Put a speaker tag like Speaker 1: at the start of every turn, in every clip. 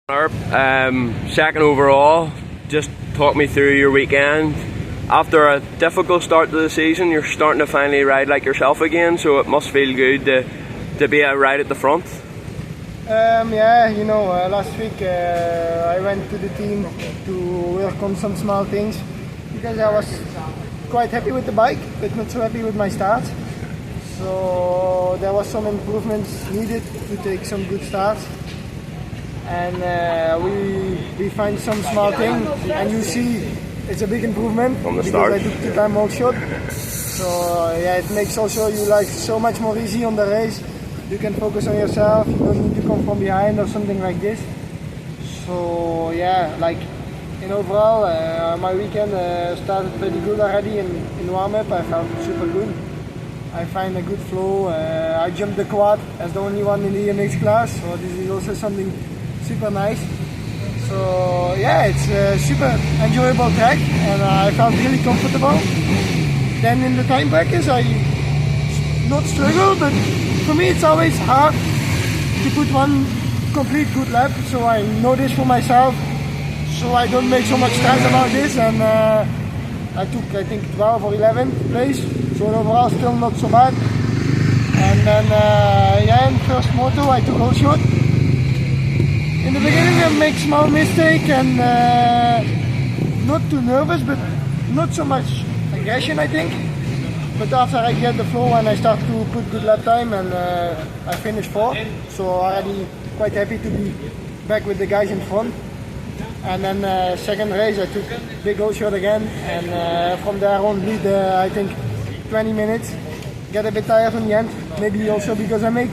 Speaker 1: Erp, second overall. Just talk me through your weekend. After a difficult start to the season, you're starting to finally ride like yourself again, so it must feel good to be right at the front.
Speaker 2: Last week I went to the team to work on some small things because I was quite happy with the bike, but not so happy with my start. So there was some improvements needed to take some good starts. And we find some small thing, and you see it's a big improvement
Speaker 1: from the start.
Speaker 2: Because I took the time all shot. So it makes also you life so much more easy on the race. You can focus on yourself. You don't need to come from behind or something like this. So in overall, my weekend started pretty good already in warm-up. I felt super good. I find a good flow. I jumped the quad as the only one in the EMX class, so this is also something super nice. So it's a super enjoyable track, and I felt really comfortable. Then in the time brackets I not struggle, but for me it's always hard to put one complete good lap, so I know this for myself, so I don't make so much stress about this. And I took, I think, 12th or 11th place, so overall still not so bad. And then in first moto I took all shot. In the beginning I make small mistake and not too nervous, but not so much aggression, I think. But after I get the flow and I start to put good lap time, and I finished 4th, so already quite happy to be back with the guys in front. And then second race I took big old shot again, and from there on lead I think 20 minutes. Get a bit tired in the end, maybe also because I make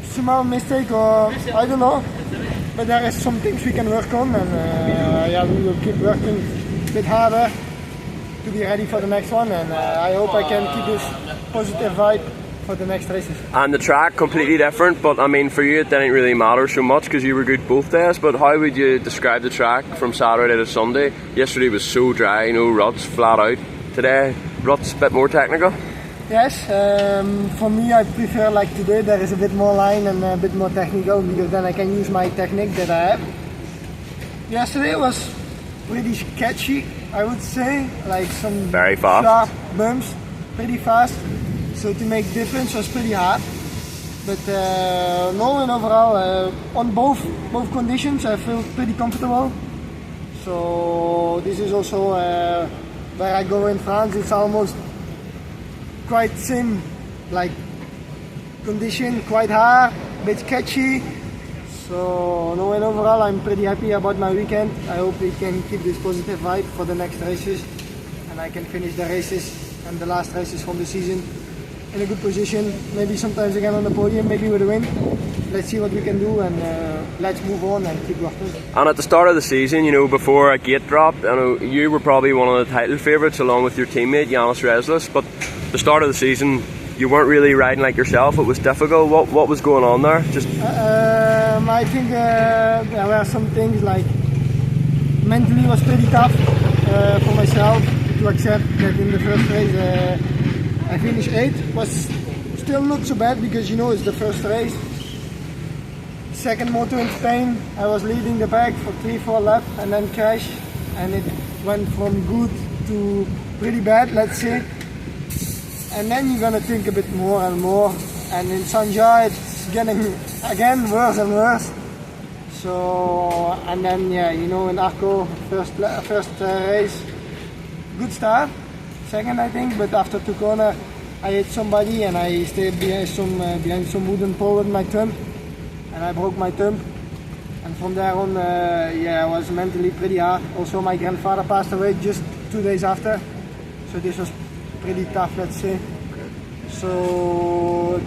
Speaker 2: small mistake, or I don't know. But there is some things we can work on, and we will keep working a bit harder to be ready for the next one. And I hope I can keep this positive vibe for the next races.
Speaker 1: And the track completely different, but I mean for you it didn't really matter so much because you were good both days. But how would you describe the track from Saturday to Sunday? Yesterday was so dry, no ruts, flat out. Today, ruts, a bit more technical.
Speaker 2: Yes, for me I prefer like today there is a bit more line and a bit more technical, because then I can use my technique that I have. Yesterday was pretty sketchy, I would say, like some
Speaker 1: very fast
Speaker 2: sharp bumps, pretty fast. So to make difference was pretty hard. But no, and overall on both conditions I feel pretty comfortable. So this is also where I go in France. It's almost quite same like condition, quite hard, a bit sketchy. So no, and overall I'm pretty happy about my weekend. I hope we can keep this positive vibe for the next races, and I can finish the races and the last races from the season in a good position. Maybe sometimes again on the podium, maybe with a win. Let's see what we can do, and let's move on and keep working.
Speaker 1: And at the start of the season, before a gate drop, you were probably one of the title favourites along with your teammate Janis Reslis, but the start of the season you weren't really riding like yourself. It was difficult. What was going on there?
Speaker 2: I think there were some things like mentally was pretty tough for myself to accept that in the first race I finished 8th. Was still not so bad because it's the first race. Second moto in Spain, I was leading the pack for 3-4 laps and then crashed, and it went from good to pretty bad, let's say. And then you're gonna think a bit more and more, and in Sanja it's getting again worse and worse. So, and then in Arco, first race, good start, second I think, but after 2 corners I hit somebody and I stayed behind some wooden pole with my thumb, and I broke my thumb. And from there on, I was mentally pretty hard. Also my grandfather passed away just 2 days after, so this was pretty tough, let's say. So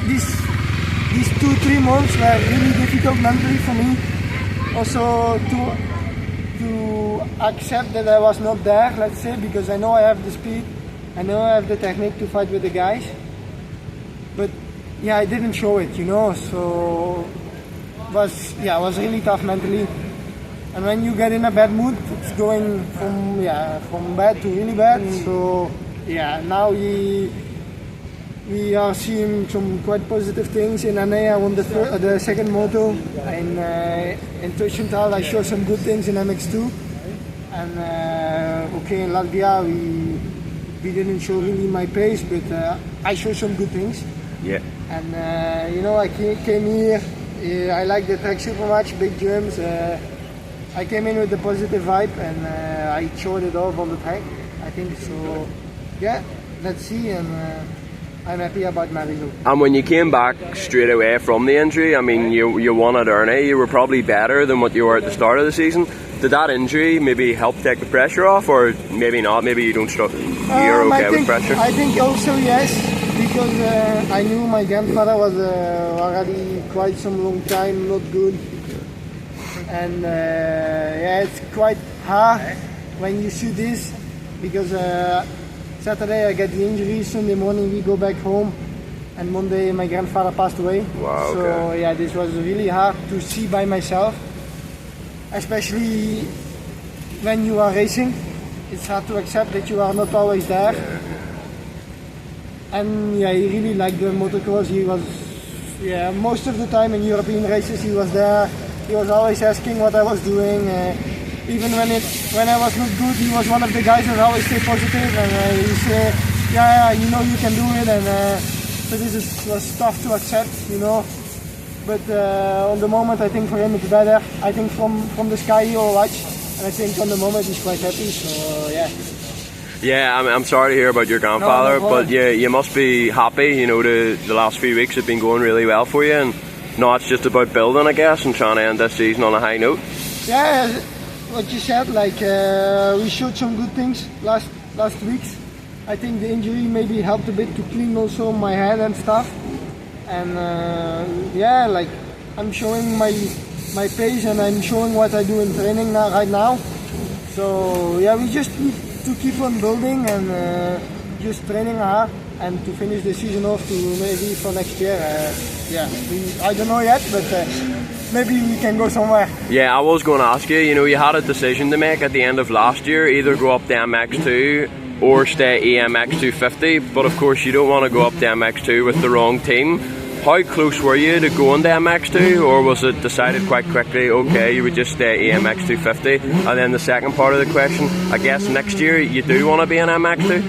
Speaker 2: these 2-3 months were really difficult mentally for me. Also to accept that I was not there, let's say, because I know I have the speed, I know I have the technique to fight with the guys, but I didn't show it, so it was really tough mentally. And when you get in a bad mood, it's going from bad to really bad. So now we are seeing some quite positive things. In Ane, I won the second moto. In Tuchenthal, I showed some good things in MX2. And okay, in Latvia, we didn't show really my pace, but I showed some good things.
Speaker 1: Yeah.
Speaker 2: And I came here. I like the track super much, big jumps. I came in with a positive vibe, and I showed it off on the track, I think. So, yeah, let's see. And I'm happy about my result.
Speaker 1: And when you came back straight away from the injury, I mean, you won at Erne. You were probably better than what you were at the start of the season. Did that injury maybe help take the pressure off, or maybe not? Maybe you don't struggle. You're okay with pressure.
Speaker 2: I think also yes, because I knew my grandfather was already quite some long time not good, and yeah, it's quite hard when you see this, because Saturday I get the injury, Sunday morning we go back home, and Monday my grandfather passed away.
Speaker 1: Wow.
Speaker 2: So
Speaker 1: Okay.
Speaker 2: yeah, this was really hard to see by myself, especially when you are racing. It's hard to accept that you are not always there. And yeah, he really liked the motocross. He was, yeah, most of the time in European races he was there. He was always asking what I was doing. Even when I was not good, he was one of the guys that always stay positive, and he said, yeah, you know you can do it. And so this was tough to accept, you know. But on the moment, I think for him it's better. I think from the sky he will watch, and I think on the moment he's quite happy. So yeah.
Speaker 1: Yeah, I'm sorry to hear about your grandfather,
Speaker 2: No
Speaker 1: but yeah, you must be happy. You know, the last few weeks have been going really well for you, and now it's just about building, I guess, and trying to end this season on a high note.
Speaker 2: Yeah, what you said, like we showed some good things last weeks. I think the injury maybe helped a bit to clean also my head and stuff. And yeah, like I'm showing my pace, and I'm showing what I do in training right now. So yeah, we just need to keep on building and just training hard, and to finish the season off to maybe for next year. Yeah, I don't know yet, but maybe we can go somewhere.
Speaker 1: Yeah, I was going to ask you, you know, you had a decision to make at the end of last year, either go up to MX2 or stay EMX 250, but of course you don't want to go up to MX2 with the wrong team. How close were you to going to MX2, or was it decided quite quickly, okay, you would just stay EMX 250? And then the second part of the question, I guess next year you do want to be an MX2?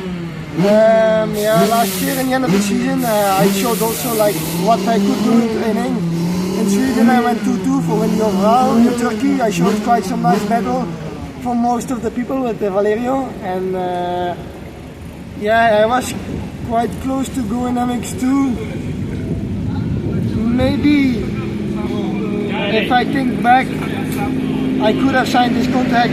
Speaker 2: Yeah, last year in the end of the season I showed also like what I could do in training. In Sweden I went 2-2 for winning overall. In Turkey I showed quite some nice battle for most of the people with Valerio, and yeah, I was quite close to go in MX2. Maybe if I think back, I could have signed this contract,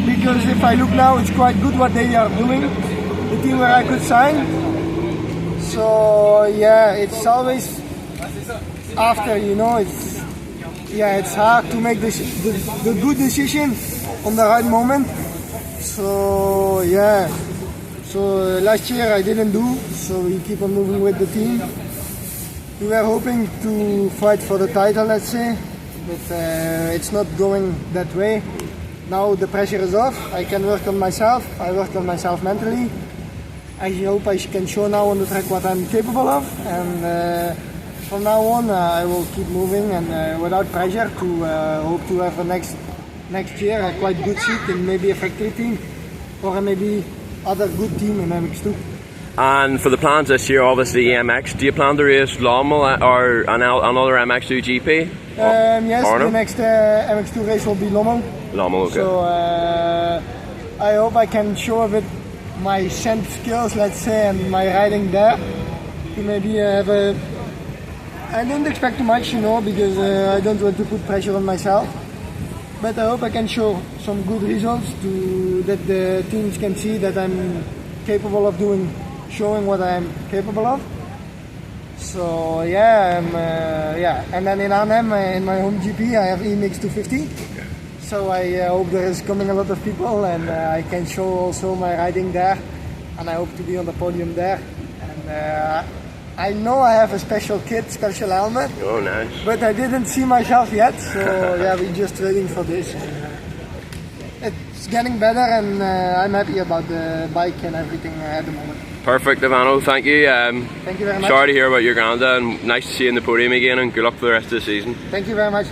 Speaker 2: because if I look now, it's quite good what they are doing, the team where I could sign. So yeah, it's always after, you know, it's hard to make the good decision on the right moment. So yeah, so last year I didn't do, so we keep on moving with the team. We were hoping to fight for the title, let's say, but it's not going that way. Now the pressure is off. I can work on myself. I work on myself mentally. I hope I can show now on the track what I'm capable of, and from now on I will keep moving, and without pressure, to hope to have a next year a quite good seat in maybe a factory team, or maybe other good team in MX2.
Speaker 1: And for the plans this year, obviously EMX, do you plan to race Lommel or another MX2 GP?
Speaker 2: Yes, the next MX2 race will be Lommel.
Speaker 1: Lommel, okay.
Speaker 2: So I hope I can show a bit my scent skills, let's say, and my riding there. To maybe have a... I don't expect too much, you know, because I don't want to put pressure on myself. But I hope I can show some good results that the teams can see that I'm capable of showing what I'm capable of. So yeah, and then in Arnhem, in my home GP, I have EMX 250. Okay. So I hope there is coming a lot of people, and I can show also my riding there, and I hope to be on the podium there. And I know I have a special kit, special helmet.
Speaker 1: Oh, nice.
Speaker 2: But I didn't see myself yet, so yeah, we're just waiting for this. It's getting better, and I'm happy about the bike and everything at the moment.
Speaker 1: Perfect, Ivano. Thank you.
Speaker 2: Thank you very much.
Speaker 1: Sorry to hear about your granda, and nice to see you in the podium again, and good luck for the rest of the season.
Speaker 2: Thank you very much.